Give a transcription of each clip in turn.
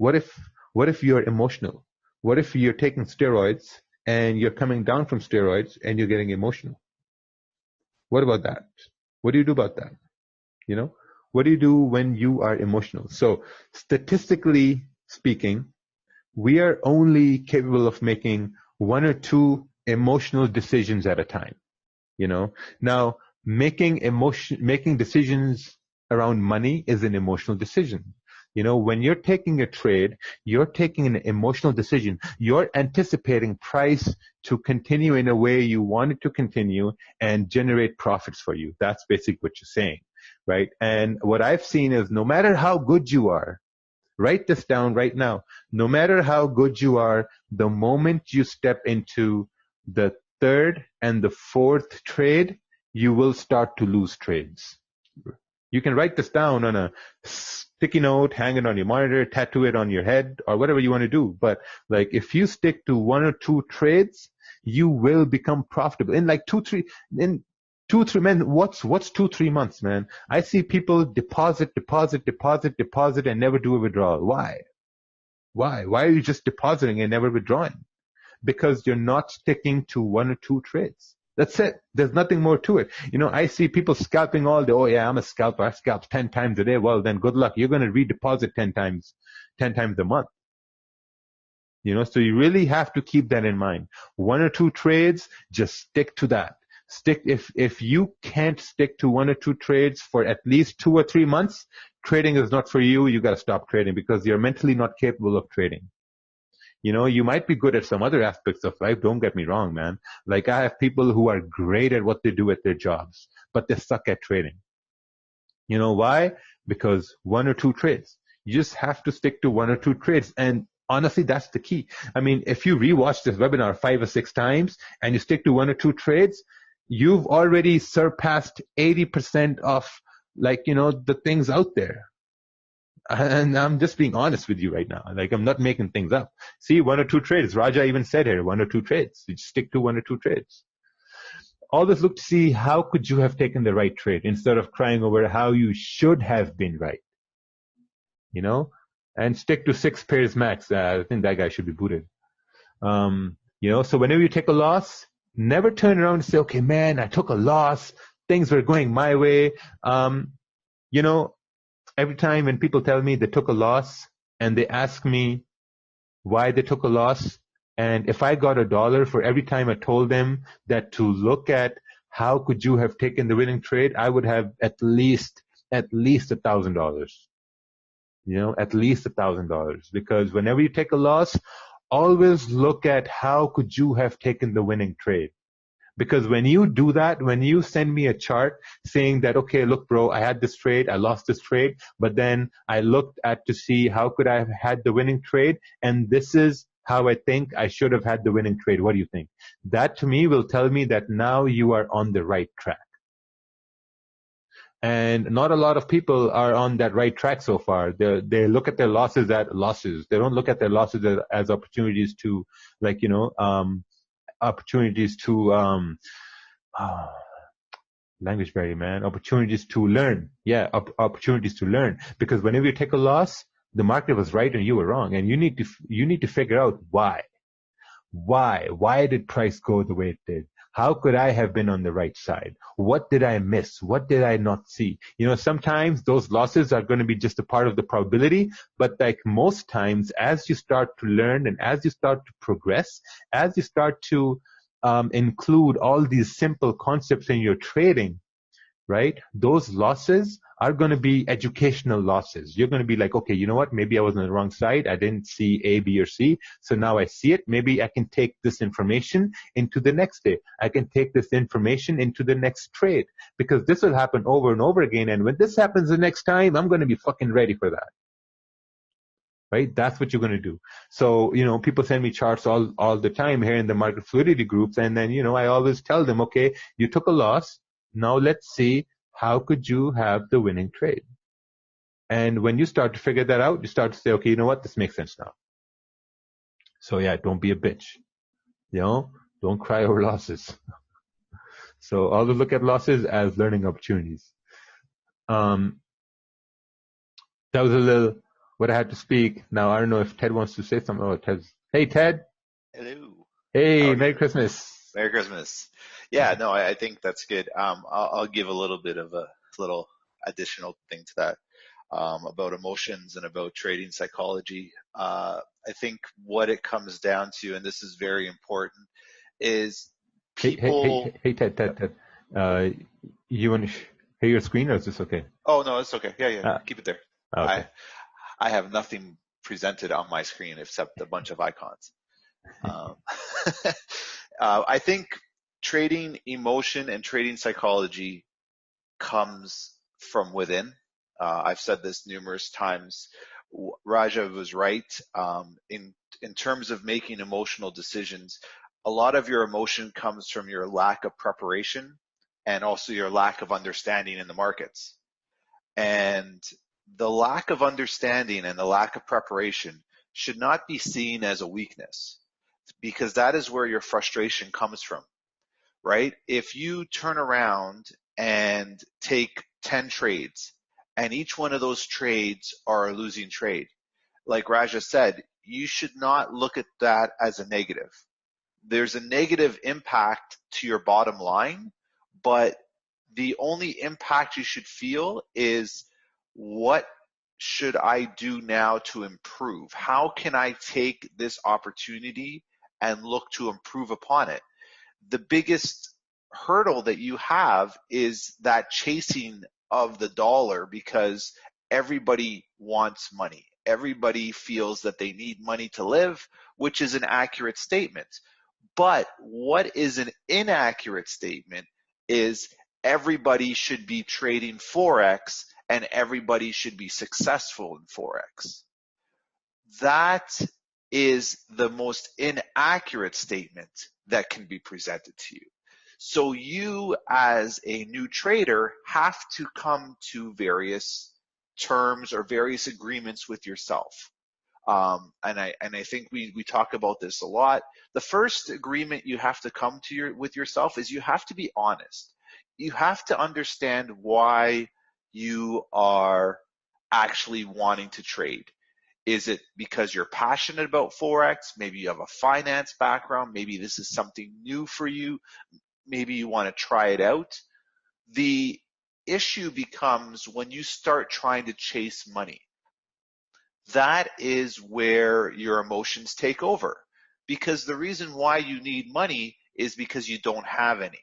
What if you're emotional? What if you're taking steroids and you're coming down from steroids and you're getting emotional? What about that? What do you do about that? You know, what do you do when you are emotional? So statistically speaking, we are only capable of making one or two emotional decisions at a time. Now making decisions around money is an emotional decision. When you're taking a trade, you're taking an emotional decision. You're anticipating price to continue in a way you want it to continue and generate profits for you. That's basically what you're saying, right? And what I've seen is no matter how good you are, write this down right now. No matter how good you are, the moment you step into the third and the fourth trade, you will start to lose trades. You can write this down on a sticky note, hang it on your monitor, tattoo it on your head, or whatever you want to do. But like if you stick to one or two trades, you will become profitable in like 2-3 man. What's 2-3 months, man? I see people deposit and never do a withdrawal. Why are you just depositing and never withdrawing? Because you're not sticking to one or two trades. That's it. There's nothing more to it. I see people scalping all day. Oh yeah, I'm a scalper. I scalp 10 times a day. Well, then good luck. You're going to redeposit 10 times a month. So you really have to keep that in mind. One or two trades, just stick to that. If you can't stick to one or two trades for at least 2 or 3 months, trading is not for you. You got to stop trading because you're mentally not capable of trading. You might be good at some other aspects of life. Don't get me wrong, man. Like I have people who are great at what they do at their jobs, but they suck at trading. Why? Because one or two trades. You just have to stick to one or two trades. And honestly, that's the key. I mean, if you rewatch this webinar 5 or 6 times and you stick to one or two trades, you've already surpassed 80% of the things out there. And I'm just being honest with you right now. Like I'm not making things up. See, one or two trades. Raja even said here, one or two trades. You just stick to one or two trades. Always look to see how could you have taken the right trade instead of crying over how you should have been right. And stick to 6 pairs max. I think that guy should be booted. So whenever you take a loss, never turn around and say, okay, man, I took a loss. Things were going my way. Every time when people tell me they took a loss and they ask me why they took a loss, and if I got $1 for every time I told them that to look at how could you have taken the winning trade, I would have at least $1,000. At least $1,000. Because whenever you take a loss, always look at how could you have taken the winning trade. Because when you do that, when you send me a chart saying that, okay, look, bro, I had this trade, I lost this trade, but then I looked at to see how could I have had the winning trade, and this is how I think I should have had the winning trade. What do you think? That to me will tell me that now you are on the right track. And not a lot of people are on that right track so far. They look at their losses as losses. They don't look at their losses as opportunities to, opportunities to language barrier, man. Opportunities to learn. Yeah, opportunities to learn. Because whenever you take a loss, the market was right and you were wrong, and you need to figure out why. Why did price go the way it did? How could I have been on the right side? What did I miss? What did I not see? Sometimes those losses are going to be just a part of the probability, but like most times, as you start to learn and as you start to progress, as you start to include all these simple concepts in your trading, right? Those losses are going to be educational losses. You're going to be like, okay, you know what? Maybe I was on the wrong side. I didn't see A, B, or C. So now I see it. Maybe I can take this information into the next day. I can take this information into the next trade, because this will happen over and over again. And when this happens the next time, I'm going to be fucking ready for that. Right? That's what you're going to do. So, people send me charts all the time here in the market fluidity groups. And then, I always tell them, okay, you took a loss. Now let's see, how could you have the winning trade? And when you start to figure that out, you start to say, okay, you know what? This makes sense now. So yeah, don't be a bitch. Don't cry over losses. So always look at losses as learning opportunities. That was a little what I had to speak. Now, I don't know if Ted wants to say something. Oh, hey, Ted. Hello. Hey, How are Merry you? Christmas. Merry Christmas. Yeah, no, I think that's good. I'll give a little bit of a little additional thing to that about emotions and about trading psychology. I think what it comes down to, and this is very important, is people. Hey, Ted. Uh, you want to hear your screen, or is this okay? Oh no, it's okay. Yeah, yeah, Uh, keep it there. okay. I have nothing presented on my screen except a bunch of icons. Um, I think trading emotion and trading psychology comes from within. I've said this numerous times. Raja was right. In terms of making emotional decisions, a lot of your emotion comes from your lack of preparation and also your lack of understanding in the markets. And the lack of understanding and the lack of preparation should not be seen as a weakness because that is where your frustration comes from, right? If you turn around and take 10 trades and each one of those trades are a losing trade, like Raja said, you should not look at that as a negative. There's a negative impact to your bottom line, but the only impact you should feel is what should I do now to improve? How can I take this opportunity and look to improve upon it? The biggest hurdle that you have is that chasing of the dollar because everybody wants money. Everybody feels that they need money to live, which is an accurate statement. But what is an inaccurate statement is everybody should be trading Forex and everybody should be successful in Forex. That is the most inaccurate statement that can be presented to you. So you as a new trader have to come to various terms or various agreements with yourself. And I think we talk about this a lot. The first agreement you have to come to with yourself is you have to be honest. You have to understand why you are actually wanting to trade. Is it because you're passionate about Forex? Maybe you have a finance background. Maybe this is something new for you. Maybe you want to try it out. The issue becomes when you start trying to chase money. That is where your emotions take over. Because the reason why you need money is because you don't have any.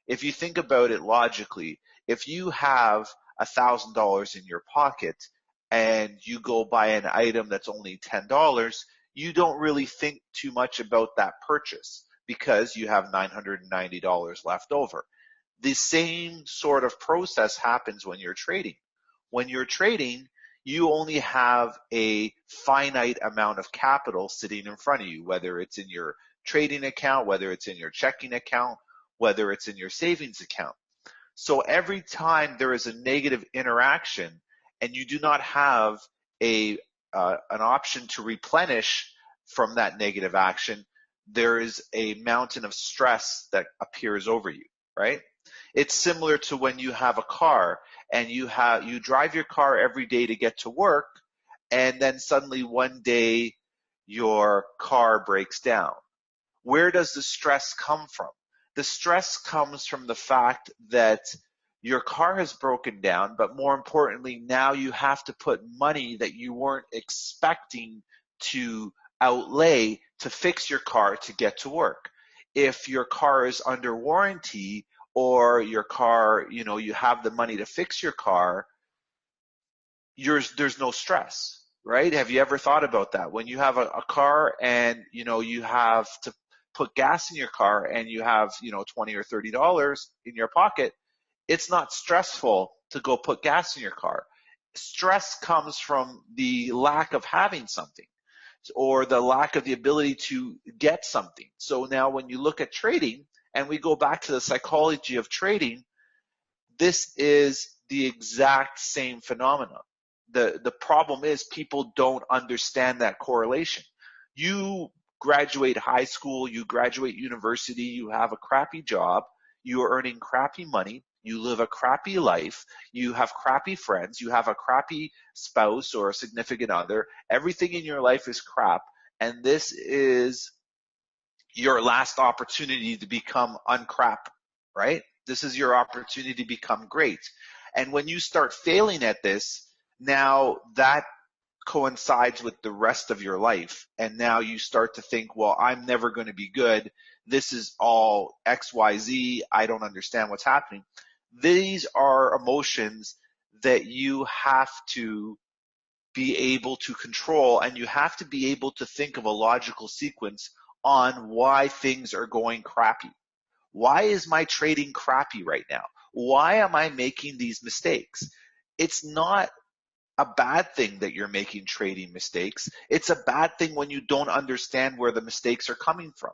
If you think about it logically, if you have $1,000 in your pocket and you go buy an item that's only $10, you don't really think too much about that purchase because you have $990 left over. The same sort of process happens when you're trading. When you're trading, you only have a finite amount of capital sitting in front of you, whether it's in your trading account, whether it's in your checking account, whether it's in your savings account. So every time there is a negative interaction and you do not have an option to replenish from that negative action, there is a mountain of stress that appears over you, right? It's similar to when you have a car and you drive your car every day to get to work, and then suddenly one day your car breaks down. Where does the stress come from? The stress comes from the fact that your car has broken down, but more importantly, now you have to put money that you weren't expecting to outlay to fix your car to get to work. If your car is under warranty or your car, you have the money to fix your car, there's no stress, right? Have you ever thought about that? When you have a car and, you have to put gas in your car and you have, $20 or $30 in your pocket, it's not stressful to go put gas in your car. Stress comes from the lack of having something or the lack of the ability to get something. So now when you look at trading and we go back to the psychology of trading, this is the exact same phenomenon. The problem is people don't understand that correlation. You graduate high school, you graduate university, you have a crappy job, you are earning crappy money, You live a crappy life. You have crappy friends. You have a crappy spouse or a significant other. Everything in your life is crap. And this is your last opportunity to become uncrap, right? This is your opportunity to become great. And when you start failing at this, now that coincides with the rest of your life. And now you start to think, well, I'm never going to be good. This is all XYZ. I don't understand what's happening. These are emotions that you have to be able to control, and you have to be able to think of a logical sequence on why things are going crappy. Why is my trading crappy right now? Why am I making these mistakes? It's not a bad thing that you're making trading mistakes. It's a bad thing when you don't understand where the mistakes are coming from.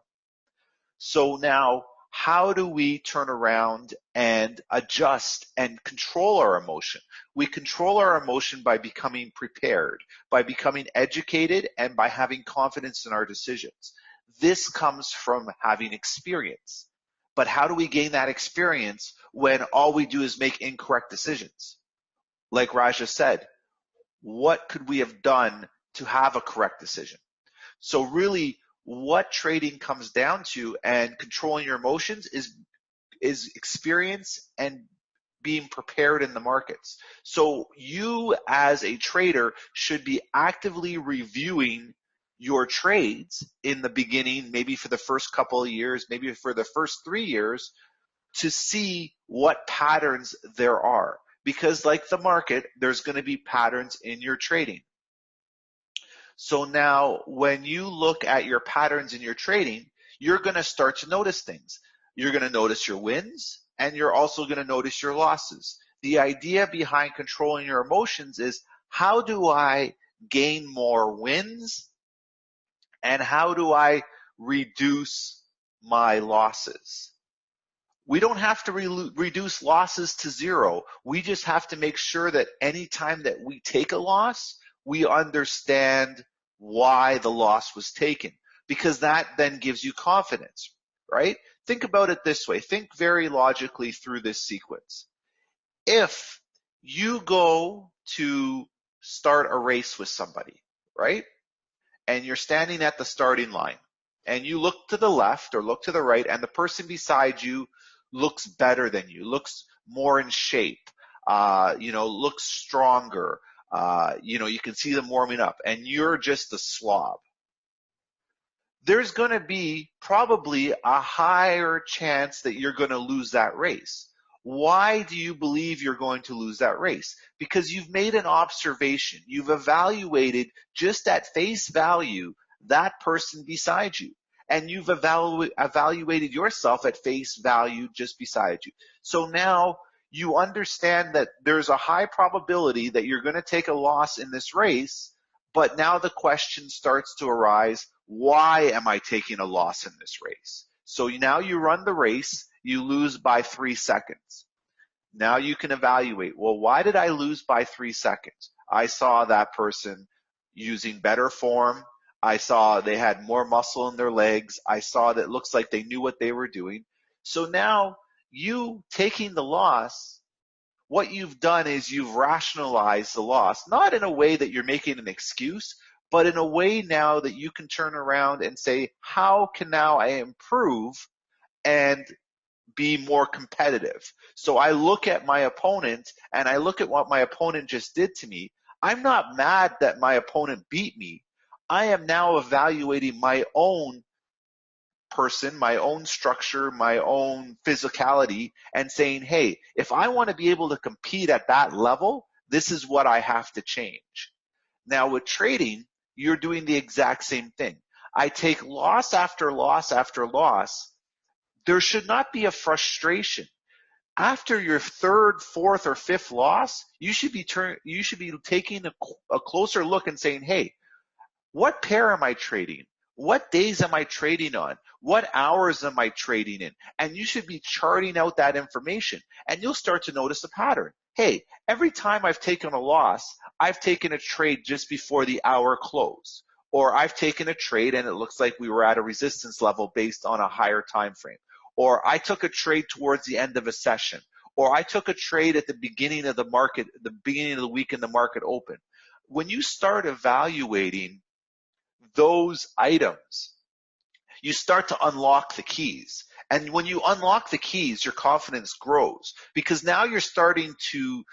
So now, how do we turn around and adjust and control our emotion? We control our emotion by becoming prepared, by becoming educated, and by having confidence in our decisions. This comes from having experience. But how do we gain that experience when all we do is make incorrect decisions? Like Raja said, what could we have done to have a correct decision? So really, what trading comes down to and controlling your emotions is experience and being prepared in the markets. So you as a trader should be actively reviewing your trades in the beginning, maybe for the first couple of years, maybe for the first 3 years, to see what patterns there are. Because like the market, there's going to be patterns in your trading. So now when you look at your patterns in your trading, you're going to start to notice things. You're going to notice your wins, and you're also going to notice your losses. The idea behind controlling your emotions is, how do I gain more wins, and how do I reduce my losses? We don't have to reduce losses to zero. We just have to make sure that anytime that we take a loss, we understand why the loss was taken, because that then gives you confidence, right? Think about it this way. Think very logically through this sequence. If you go to start a race with somebody, right? And you're standing at the starting line, and you look to the left or look to the right, and the person beside you looks better than you, looks more in shape, looks stronger, you can see them warming up, and you're just a slob. There's going to be probably a higher chance that you're going to lose that race. Why do you believe you're going to lose that race? Because you've made an observation. You've evaluated just at face value that person beside you. And you've evaluated yourself at face value just beside you. So now you understand that there's a high probability that you're going to take a loss in this race, but now the question starts to arise, why am I taking a loss in this race? So now you run the race, you lose by 3 seconds. Now you can evaluate, well, why did I lose by 3 seconds? I saw that person using better form. I saw they had more muscle in their legs. I saw that it looks like they knew what they were doing. So now you taking the loss, what you've done is you've rationalized the loss, not in a way that you're making an excuse, but in a way now that you can turn around and say, how can now I improve and be more competitive? So I look at my opponent and I look at what my opponent just did to me. I'm not mad that my opponent beat me. I am now evaluating my own person, my own structure, my own physicality, and saying, hey, if I want to be able to compete at that level, this is what I have to change. Now with trading, you're doing the exact same thing. I take loss after loss after loss. There should not be a frustration. After your third, fourth, or fifth loss, you should be taking a closer look and saying, hey, what pair am I trading? What days am I trading on? What hours am I trading in? And you should be charting out that information, and you'll start to notice a pattern. Hey, every time I've taken a loss, I've taken a trade just before the hour close, or I've taken a trade and it looks like we were at a resistance level based on a higher time frame, or I took a trade towards the end of a session, or I took a trade at the beginning of the market, the beginning of the week in the market open. When you start evaluating those items, you start to unlock the keys. And when you unlock the keys, your confidence grows because now you're starting to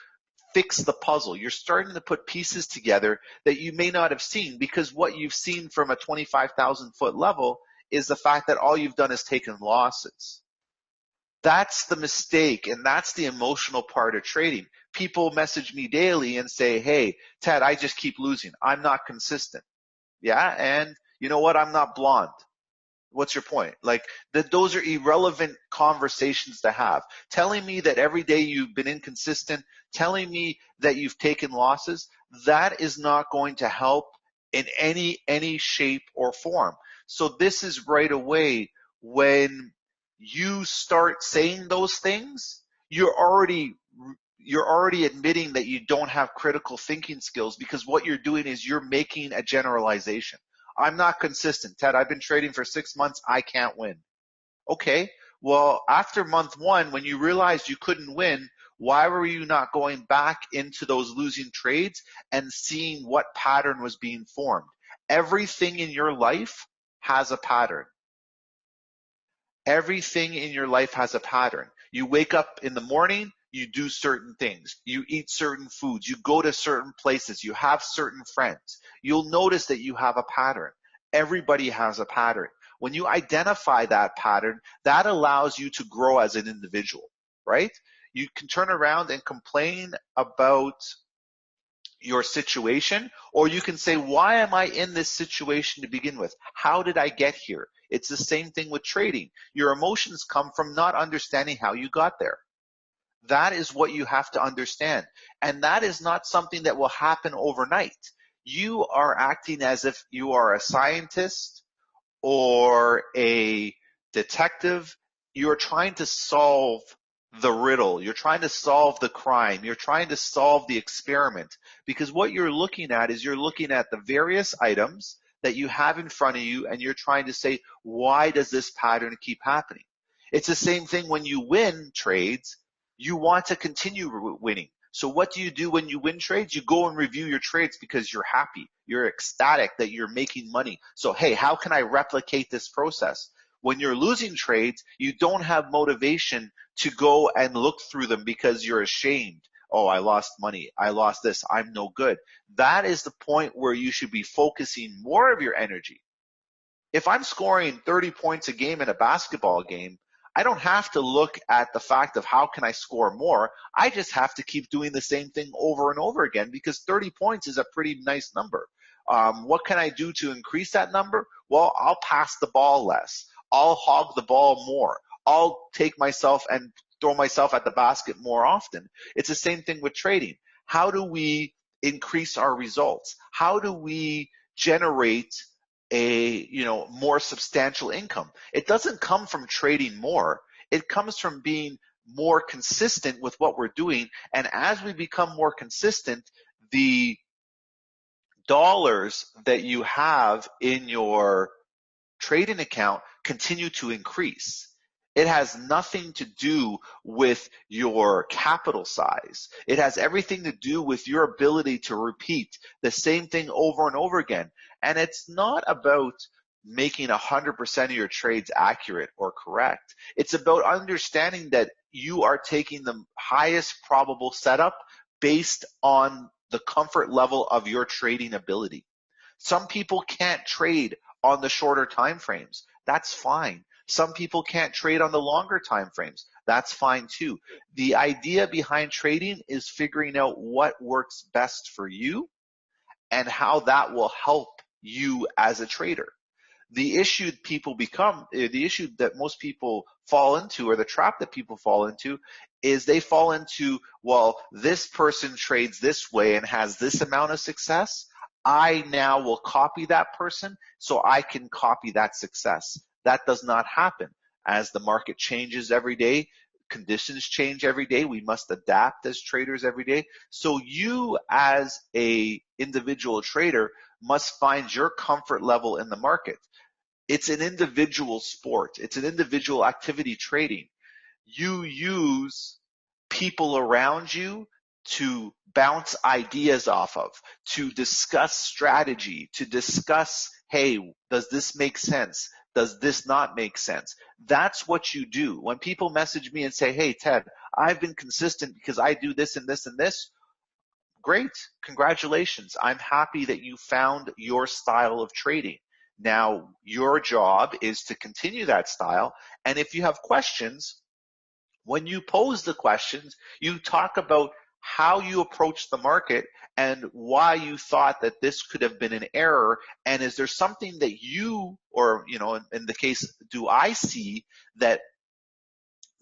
fix the puzzle. You're starting to put pieces together that you may not have seen, because what you've seen from a 25,000 foot level is the fact that all you've done is taken losses. That's the mistake, and that's the emotional part of trading. People message me daily and say, hey, Ted, I just keep losing. I'm not consistent. Yeah, and you know what? I'm not blonde. What's your point? Like, those are irrelevant conversations to have. Telling me that every day you've been inconsistent, telling me that you've taken losses, that is not going to help in any shape or form. So this is right away when you start saying those things, you're already admitting that you don't have critical thinking skills, because what you're doing is you're making a generalization. I'm not consistent, Ted. I've been trading for 6 months. I can't win. Okay. Well, after month 1, when you realized you couldn't win, why were you not going back into those losing trades and seeing what pattern was being formed? Everything in your life has a pattern. Everything in your life has a pattern. You wake up in the morning, you do certain things. You eat certain foods. You go to certain places. You have certain friends. You'll notice that you have a pattern. Everybody has a pattern. When you identify that pattern, that allows you to grow as an individual, right? You can turn around and complain about your situation, or you can say, why am I in this situation to begin with? How did I get here? It's the same thing with trading. Your emotions come from not understanding how you got there. That is what you have to understand. And that is not something that will happen overnight. You are acting as if you are a scientist or a detective. You're trying to solve the riddle. You're trying to solve the crime. You're trying to solve the experiment. Because what you're looking at is you're looking at the various items that you have in front of you, and you're trying to say, why does this pattern keep happening? It's the same thing when you win trades. You want to continue winning. So what do you do when you win trades? You go and review your trades because you're happy. You're ecstatic that you're making money. So, hey, how can I replicate this process? When you're losing trades, you don't have motivation to go and look through them because you're ashamed. Oh, I lost money. I lost this. I'm no good. That is the point where you should be focusing more of your energy. If I'm scoring 30 points a game in a basketball game, I don't have to look at the fact of how can I score more. I just have to keep doing the same thing over and over again, because 30 points is a pretty nice number. What can I do to increase that number? Well, I'll pass the ball less. I'll hog the ball more. I'll take myself and throw myself at the basket more often. It's the same thing with trading. How do we increase our results? How do we generate a more substantial income? It doesn't come from trading more. It comes from being more consistent with what we're doing. And as we become more consistent, the dollars that you have in your trading account continue to increase. It has nothing to do with your capital size. It has everything to do with your ability to repeat the same thing over and over again. And it's not about making 100% of your trades accurate or correct. It's about understanding that you are taking the highest probable setup based on the comfort level of your trading ability. Some people can't trade on the shorter time frames. That's fine. Some people can't trade on the longer time frames. That's fine too. The idea behind trading is figuring out what works best for you and how that will help you as a trader. The issue that most people fall into, or the trap that people fall into, is they fall into, well, this person trades this way and has this amount of success. I now will copy that person so I can copy that success. That does not happen. As the market changes every day, conditions change every day. We must adapt as traders every day. So you as a individual trader must find your comfort level in the market. It's an individual sport. It's an individual activity, trading. You use people around you to bounce ideas off of, to discuss strategy, to discuss, hey, does this make sense? Does this not make sense? That's what you do. When people message me and say, hey, Ted, I've been consistent because I do this and this and this, great, congratulations. I'm happy that you found your style of trading. Now, your job is to continue that style. And if you have questions, when you pose the questions, you talk about how you approach the market and why you thought that this could have been an error. And is there something that you, or, you know, in the case, do I see that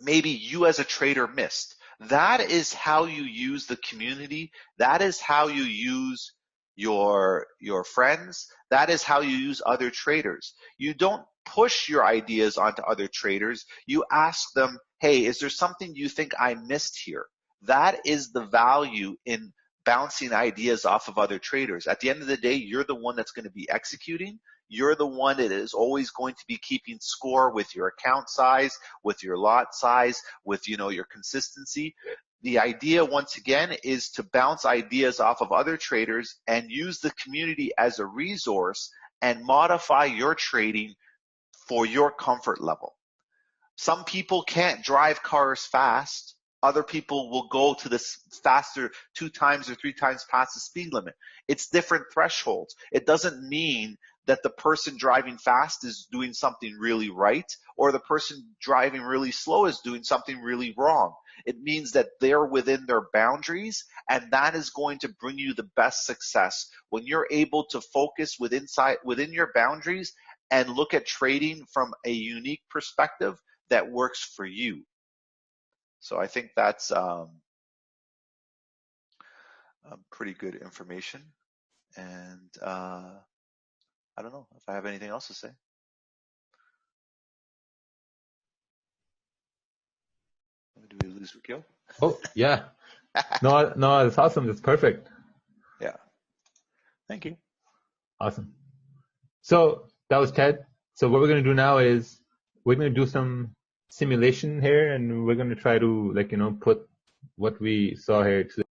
maybe you as a trader missed? That is how you use the community. That is how you use your friends. That is how you use other traders. You don't push your ideas onto other traders. You ask them, hey, is there something you think I missed here? That is the value in bouncing ideas off of other traders. At the end of the day, you're the one that's going to be executing. You're the one that is always going to be keeping score with your account size, with your lot size, with, you know, your consistency. The idea, once again, is to bounce ideas off of other traders and use the community as a resource and modify your trading for your comfort level. Some people can't drive cars fast. Other people will go to this faster 2 times or 3 times past the speed limit. It's different thresholds. It doesn't mean that the person driving fast is doing something really right, or the person driving really slow is doing something really wrong. It means that they're within their boundaries, and that is going to bring you the best success. When you're able to focus within your boundaries and look at trading from a unique perspective that works for you. So I think that's pretty good information. And I don't know if I have anything else to say. Do we lose Rikyo? Oh, yeah. No, that's awesome. That's perfect. Yeah. Thank you. Awesome. So that was Ted. So what we're going to do now is we're going to do some simulation here, and we're going to try to, like, you know, put what we saw here to